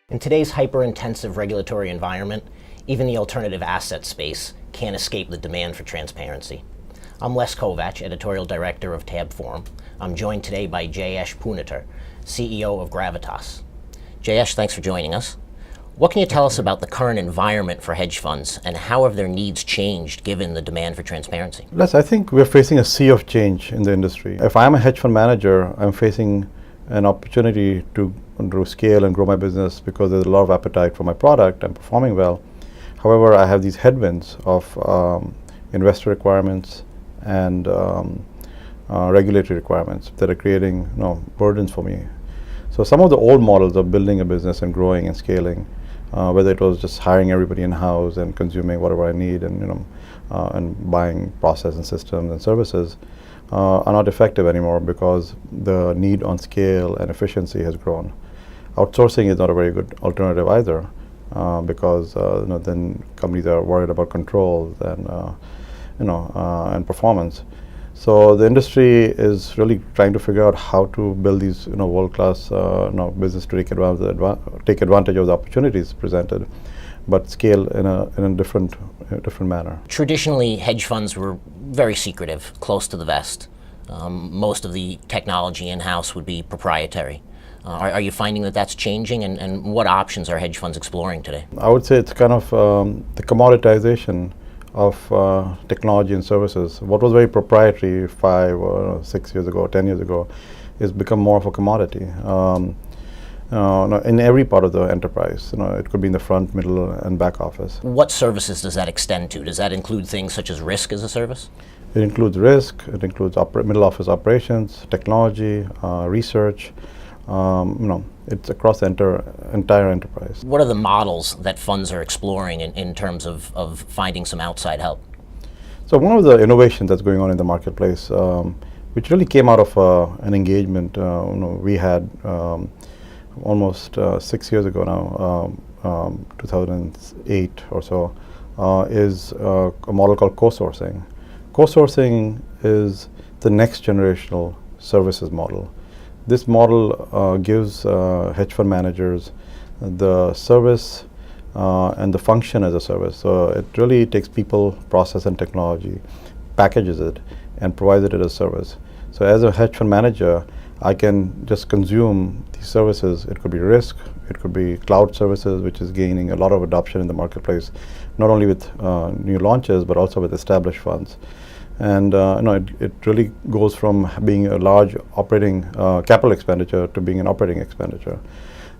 In today's hyper-intensive regulatory environment, even the alternative asset space can't escape the demand for transparency. I'm Kovach, editorial director of TabbFORUM. I'm joined today by Jayesh Punater, CEO of Gravitas. Jayesh, thanks for joining us. What can you tell us about the current environment for hedge funds and how have their needs changed given the demand for transparency? Les, I think we're facing a sea of change in the industry. If I'm a hedge fund manager, I'm facing an opportunity to scale and grow my business because there's a lot of appetite for my product. I'm performing well. However, I have these headwinds of investor requirements and regulatory requirements that are creating burdens for me. So some of the old models of building a business and growing and scaling, whether it was just hiring everybody in-house and consuming whatever I need and buying process and systems and services, are not effective anymore because the need on scale and efficiency has grown. Outsourcing is not a very good alternative either because then companies are worried about controls and performance. So the industry is really trying to figure out how to build these world-class business to take advantage of the opportunities presented, but scale in a different manner. Traditionally, hedge funds were very secretive, close to the vest. Most of the technology in-house would be proprietary. Are you finding that that's changing, and what options are hedge funds exploring today? I would say it's kind of the commoditization of technology and services. What was very proprietary 5 or 6 years ago, 10 years ago, is become more of a commodity. In every part of the enterprise, it could be in the front, middle, and back office. What services does that extend to? Does that include things such as risk as a service? It includes risk, it includes middle office operations, technology, research. It's across the entire enterprise. What are the models that funds are exploring in terms of finding some outside help? So one of the innovations that's going on in the marketplace, which really came out of an engagement we had almost 6 years ago now, 2008 or so, is a model called co-sourcing. Co-sourcing is the next generational services model. This model gives hedge fund managers the service and the function as a service. So it really takes people, process, and technology, packages it, and provides it as a service. So as a hedge fund manager, I can just consume these services. It could be risk, it could be cloud services, which is gaining a lot of adoption in the marketplace, not only with new launches, but also with established funds. And it really goes from being a large operating capital expenditure to being an operating expenditure.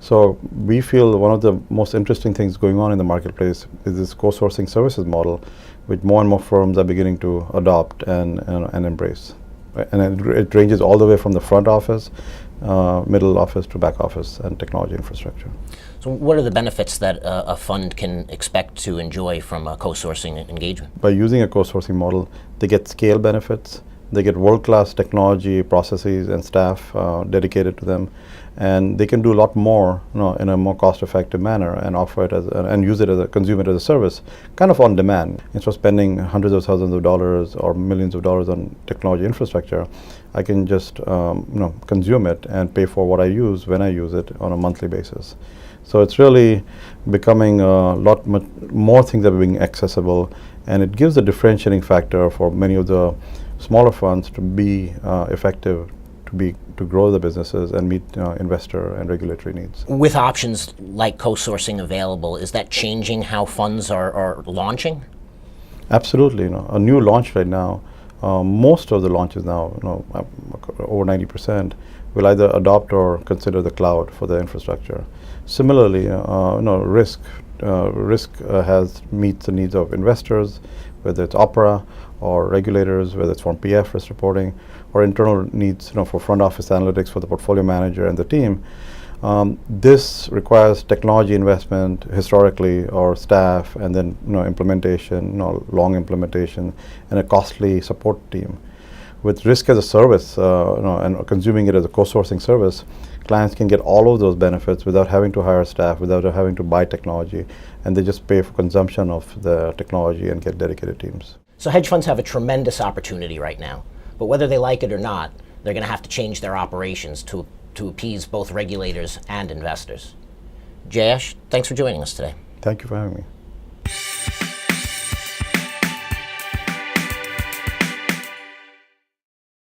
So we feel one of the most interesting things going on in the marketplace is this co-sourcing services model, which more and more firms are beginning to adopt and embrace. And it ranges all the way from the front office, middle office to back office and technology infrastructure. So what are the benefits that a fund can expect to enjoy from a co-sourcing engagement? By using a co-sourcing model, they get scale benefits, they get world-class technology, processes, and staff dedicated to them, and they can do a lot more in a more cost-effective manner and offer it and use it consume it as a service, kind of on demand. Instead of spending hundreds of thousands of dollars or millions of dollars on technology infrastructure, I can just consume it and pay for what I use when I use it on a monthly basis. So it's really becoming a lot more things that are being accessible, and it gives a differentiating factor for many of the smaller funds to be effective, to grow the businesses and meet investor and regulatory needs. With options like co-sourcing available, is that changing how funds are launching? Absolutely. A new launch right now, most of the launches now, over 90%, will either adopt or consider the cloud for the infrastructure. Similarly, risk meets the needs of investors, whether it's Opera or regulators, whether it's from PF risk reporting, or internal needs for front office analytics for the portfolio manager and the team. This requires technology investment historically, or staff, and then implementation, long implementation, and a costly support team. With risk as a service and consuming it as a co-sourcing service, clients can get all of those benefits without having to hire staff, without having to buy technology, and they just pay for consumption of the technology and get dedicated teams. So hedge funds have a tremendous opportunity right now, but whether they like it or not, they're going to have to change their operations to appease both regulators and investors. Jayesh, thanks for joining us today. Thank you for having me.